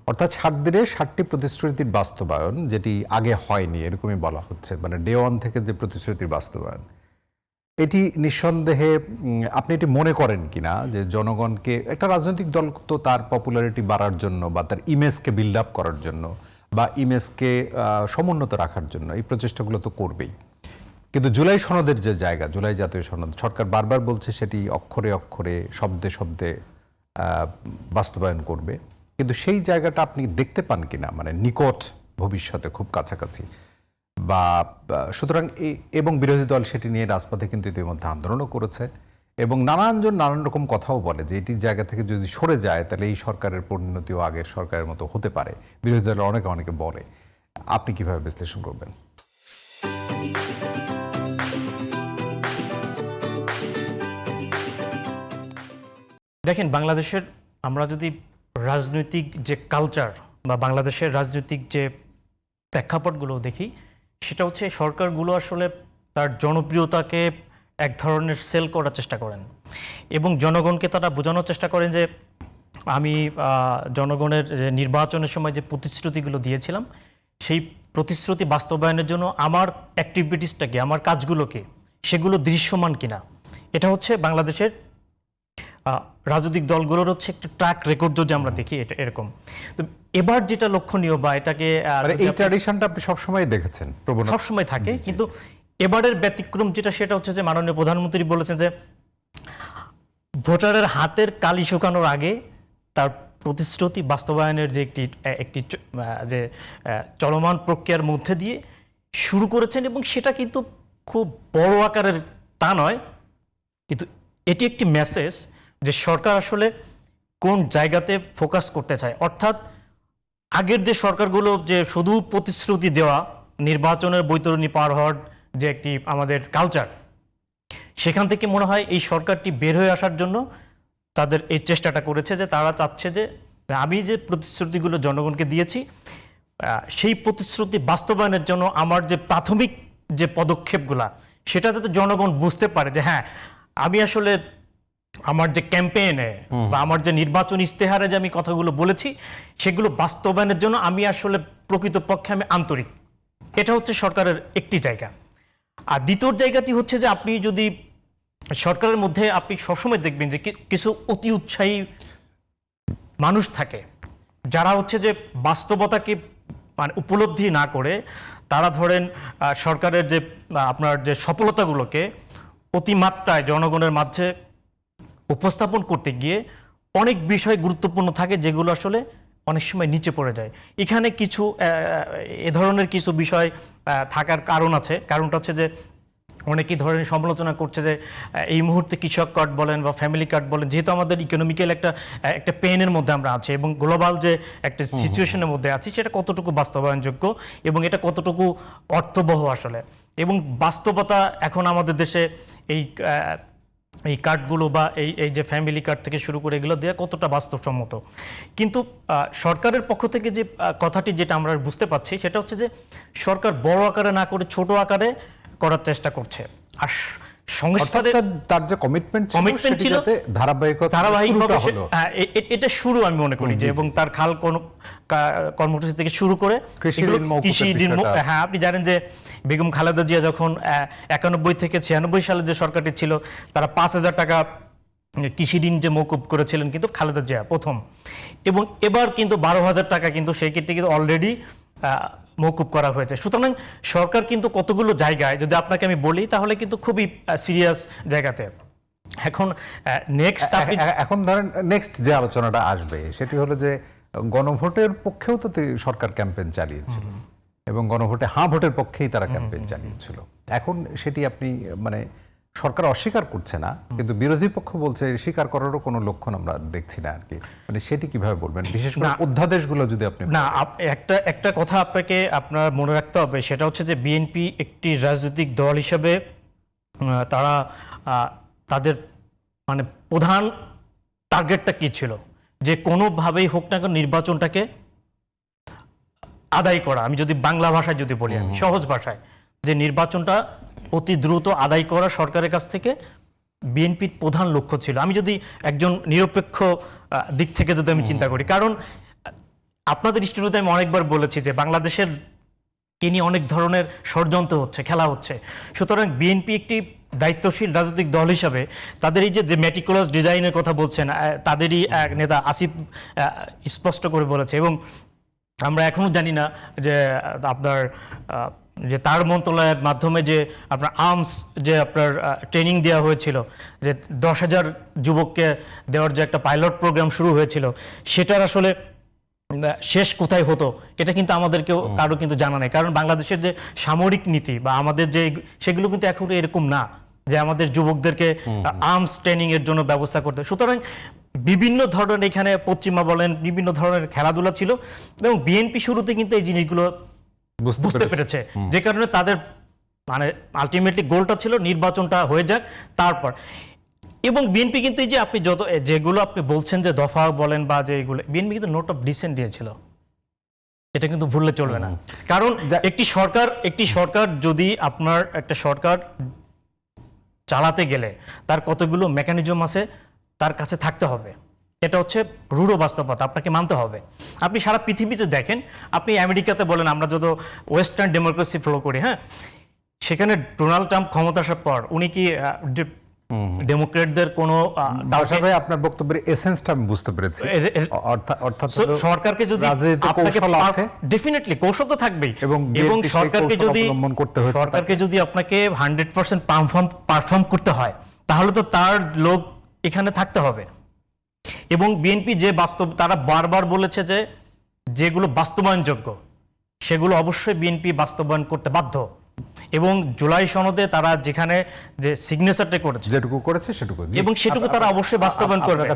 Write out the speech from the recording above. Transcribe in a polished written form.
অর্থাৎ 7 দিনে 7টি প্রতিশ্রুতির বাস্তবায়ন, যেটি আগে হয়নি এরকমই বলা হচ্ছে, মানে ডে ওয়ান থেকে যে প্রতিশ্রুতির বাস্তবায়ন, এটি নিঃসন্দেহে আপনি এটি মনে করেন কিনা যে জনগণকে, একটা রাজনৈতিক দল তো তার পপুলারিটি বাড়ার জন্য বা তার ইমেজকে বিল্ড আপ করার জন্য বা ইমেজকে সমুন্নত রাখার জন্য এই প্রচেষ্টাগুলো তো করবেই, কিন্তু জুলাই সনদের যে জায়গা, জুলাই জাতীয় সনদ, সরকার বারবার বলছে সেটি অক্ষরে অক্ষরে শব্দে শব্দে বাস্তবায়ন করবে, কিন্তু সেই জায়গাটা আপনি দেখতে পান কিনা, মানে নিকট ভবিষ্যতে খুব কাছাকাছি বা সুতরাং এবং বিরোধী দল সেটি নিয়ে রাজপথে কিন্তু ইতিমধ্যে আন্দোলনও করেছে এবং নানানজন নানান রকম কথাও বলে যে এটির জায়গা থেকে যদি সরে যায় তাহলে এই সরকারের পরিণতিও আগের সরকারের মতো হতে পারে, বিরোধী দলের অনেকে অনেকে বলে। আপনি কিভাবে বিশ্লেষণ করবেন? দেখেন, বাংলাদেশের আমরা যদি রাজনৈতিক যে কালচার বা বাংলাদেশের রাজনৈতিক যে প্রেক্ষাপটগুলো দেখি, সেটা হচ্ছে সরকারগুলো আসলে তার জনপ্রিয়তাকে এক ধরনের সেল করার চেষ্টা করেন এবং জনগণকে তারা বোঝানোর চেষ্টা করেন যে আমি জনগণের নির্বাচনের সময় যে প্রতিশ্রুতিগুলো দিয়েছিলাম সেই প্রতিশ্রুতি বাস্তবায়নের জন্য আমার অ্যাক্টিভিটিসটাকে, আমার কাজগুলোকে, সেগুলো দৃশ্যমান কিনা, এটা হচ্ছে বাংলাদেশের রাজনৈতিক দলগুলোর হচ্ছে একটা ট্র্যাক রেকর্ড যদি আমরা দেখি এটা এরকম। তো এবার যেটা লক্ষণীয় বা এটাকে এই ট্র্যাডিশনটা আপনি সবসময় দেখেছেন, সবসময় থাকে, কিন্তু এবারের ব্যতিক্রম যেটা সেটা হচ্ছে যে মাননীয় প্রধানমন্ত্রী বলেছেন যে ভোটারের হাতের কালি শুকানোর আগে তার প্রতিশ্রুতি বাস্তবায়নের যে একটি যে চলমান প্রক্রিয়ার মধ্যে দিয়ে শুরু করেছেন এবং সেটা কিন্তু খুব বড় আকারের তা নয়, কিন্তু এটি একটি মেসেজ যে সরকার আসলে কোন জায়গাতে ফোকাস করতে চায়। অর্থাৎ আগের যে সরকারগুলো যে শুধু প্রতিশ্রুতি দেওয়া, নির্বাচনের বৈতরণী পার হওয়ার যে একটি আমাদের কালচার, সেখান থেকে মনে হয় এই সরকারটি বের হয়ে আসার জন্য তাদের এই চেষ্টাটা করেছে যে তারা চাচ্ছে যে আমি যে প্রতিশ্রুতিগুলো জনগণকে দিয়েছি সেই প্রতিশ্রুতি বাস্তবায়নের জন্য আমার যে প্রাথমিক যে পদক্ষেপগুলা, সেটা যাতে জনগণ বুঝতে পারে যে হ্যাঁ, আমি আসলে আমার যে ক্যাম্পেইনে বা আমার যে নির্বাচন ইস্তেহারে যে আমি কথাগুলো বলেছি সেগুলো বাস্তবায়নের জন্য আমি আসলে প্রকৃতপক্ষে আমি আন্তরিক। এটা হচ্ছে সরকারের একটি জায়গা। আর দ্বিতীয় জায়গাটি হচ্ছে যে আপনি যদি সরকারের মধ্যে আপনি সবসময় দেখবেন যে কিছু অতি উৎসাহী মানুষ থাকে যারা হচ্ছে যে বাস্তবতাকে মানে উপলব্ধি না করে তারা ধরেন সরকারের যে আপনার যে সফলতাগুলোকে অতিমাত্রায় জনগণের মাঝে উপস্থাপন করতে গিয়ে অনেক বিষয় গুরুত্বপূর্ণ থাকে যেগুলো আসলে অনেক সময় নিচে পড়ে যায়। এখানে কিছু এ ধরনের কিছু বিষয় থাকার কারণ আছে। কারণটা হচ্ছে যে অনেকেই ধরেন সমালোচনা করছে যে এই মুহূর্তে কৃষক কার্ড বলেন বা ফ্যামিলি কার্ড বলেন, যেহেতু আমাদের ইকোনমিক্যাল একটা পেনের মধ্যে আমরা আছি এবং গ্লোবাল যে একটা সিচুয়েশনের মধ্যে আছি, সেটা কতটুকু বাস্তবায়নযোগ্য এবং এটা কতটুকু অর্থবহ আসলে, এবং বাস্তবতা এখন আমাদের দেশে এই কার্ডগুলো বা এই যে ফ্যামিলি কার্ড থেকে শুরু করে এগুলো দেওয়া কতটা বাস্তবসম্মত। কিন্তু সরকারের পক্ষ থেকে যে কথাটি যেটা আমরা বুঝতে পারছি সেটা হচ্ছে যে সরকার বড় আকারে না করে ছোট আকারে করার চেষ্টা করছে। আর সংস্কারের তার যে কমিটমেন্ট ছিল ধারাবাহিকভাবে এটা শুরু আমি মনে করি যে, এবং তার খাল কর্মসূচি থেকে শুরু করে কৃষি ঋণ, হ্যাঁ আপনি জানেন যে বেগম খালেদা জিয়া যখন 91 থেকে 96 সালে যে সরকারটি ছিল তারা 5,000 টাকা কৃষি ঋণ যে মৌকুব করেছিলেন কিন্তু খালেদা জিয়া প্রথম, এবং এবার কিন্তু 12,000 টাকা কিন্তু সেই ক্ষেত্রে কিন্তু অলরেডি মৌকুব করা হয়েছে। সুতরাং সরকার কিন্তু কতগুলো জায়গায় যদি আপনাকে আমি বলি তাহলে কিন্তু খুবই সিরিয়াস জায়গাতে। এখন ধরেন নেক্সট যে আলোচনাটা আসবে সেটি হলো যে গণভোটের পক্ষেও তো সরকার ক্যাম্পেইন চালিয়েছিল এবং গণভোটে হ্যাঁ ভোটের পক্ষেই তারা ক্যাম্পেইন চালিয়েছিল। এখন সেটি আপনি মানে সরকার অস্বীকার করছে না, কিন্তু বিরোধী পক্ষ বলছে স্বীকার করারও কোনো লক্ষণ আমরা দেখছি না আর কি। মানে সেটি কিভাবে বলবেন, বিশেষ করে অধ্যাদেশগুলো যদি আপনি না, একটা কথা আপনাকে আপনার মনে রাখতে হবে, সেটা হচ্ছে যে বিএনপি একটি রাজনৈতিক দল হিসেবে তারা তাদের মানে প্রধান টার্গেটটা কি ছিল, যে কোনোভাবেই হোক না নির্বাচনটাকে আদায় করা। আমি যদি বাংলা ভাষায় যদি বলি, আমি সহজ ভাষায়, যে নির্বাচনটা অতি দ্রুত আদায় করা সরকারের কাছ থেকে বিএনপির প্রধান লক্ষ্য ছিল। আমি যদি একজন নিরপেক্ষ দিক থেকে যদি আমি চিন্তা করি, কারণ আপনাদের স্টুডিওতে আমি অনেকবার বলেছি যে বাংলাদেশের কে নিয়ে অনেক ধরনের ষড়যন্ত্র হচ্ছে, খেলা হচ্ছে। সুতরাং বিএনপি একটি দায়িত্বশীল রাজনৈতিক দল হিসাবে তাদের এই যে মেটিকুলাস ডিজাইনের কথা বলছেন, তাদেরই এক নেতা আসিফ স্পষ্ট করে বলেছে। এবং আমরা এখনো জানি না যে আপনার যে তার মন্ত্রণালয়ের মাধ্যমে যে আপনার আর্মস যে আপনার ট্রেনিং দেওয়া হয়েছিল, যে 10,000 যুবককে দেওয়ার যে একটা পাইলট প্রোগ্রাম শুরু হয়েছিল, সেটার আসলে শেষ কোথায় হতো এটা কিন্তু আমাদেরকেও কারো কিন্তু জানা নেই। কারণ বাংলাদেশের যে সামরিক নীতি বা আমাদের যে সেগুলো কিন্তু এখন এরকম না যে আমাদের যুবকদেরকে আর্মস ট্রেনিং এর জন্য ব্যবস্থা করতে। সুতরাং বিভিন্ন ধরনের এখানে পশ্চিমা বলেন বিভিন্ন ধরনের খেলাধুলা ছিল এবং বিএনপি শুরুতে কিন্তু এই জিনিসগুলো বুঝতে পেরেছে, যে কারণে তাদের মানে আলটিমেটলি গোলটা ছিল নির্বাচনটা হয়ে যাক তারপর। এবং বিএনপি কিন্তু এই যে আপনি যত যেগুলো আপনি বলছেন যে দফা বলেন বা যে এগুলো, বিএনপি কিন্তু নোট অফ ডিসেন্ট দিয়েছিল, এটা কিন্তু ভুললে চলবে না। কারণ একটি সরকার যদি আপনার একটা সরকার চালাতে গেলে তার কতগুলো মেকানিজম আছে তার কাছে থাকতে হবে, এটা হচ্ছে রূঢ় বাস্তবতা, আপনাকে মানতে হবে। আপনি সারা পৃথিবীতে দেখেন, আপনি আমেরিকাতে বলেন, আমরা যত ওয়েস্টার্ন ডেমোক্রেসি ফলো করি, হ্যাঁ, সেখানে ডোনাল্ড ট্রাম্প ক্ষমতা আসার পর উনি কি ডেমোক্রেটদের কোনো ভাই আপনার বক্তব্যের এসেন্সটা আমি বুঝতে পেরেছি। অর্থাৎ সরকারকে যদি ডেফিনেটলি কৌশল তো থাকবেই, এবং সরকারকে যদি আপনাকে 100% পারফর্ম করতে হয় তাহলে তো তার লোক এখানে থাকতে হবে। এবং বিএনপি যে তারা বারবার বলেছে যে যেগুলো বাস্তবায়নযোগ্য সেগুলো অবশ্যই বিএনপি বাস্তবায়ন করতে বাধ্য। এবং জুলাই সনদে তারা যেখানে যে সিগনেচারটা করেছে, যেটুকু করেছে সেটুকু এবং সেটুকু তারা অবশ্যই বাস্তবায়ন করবে।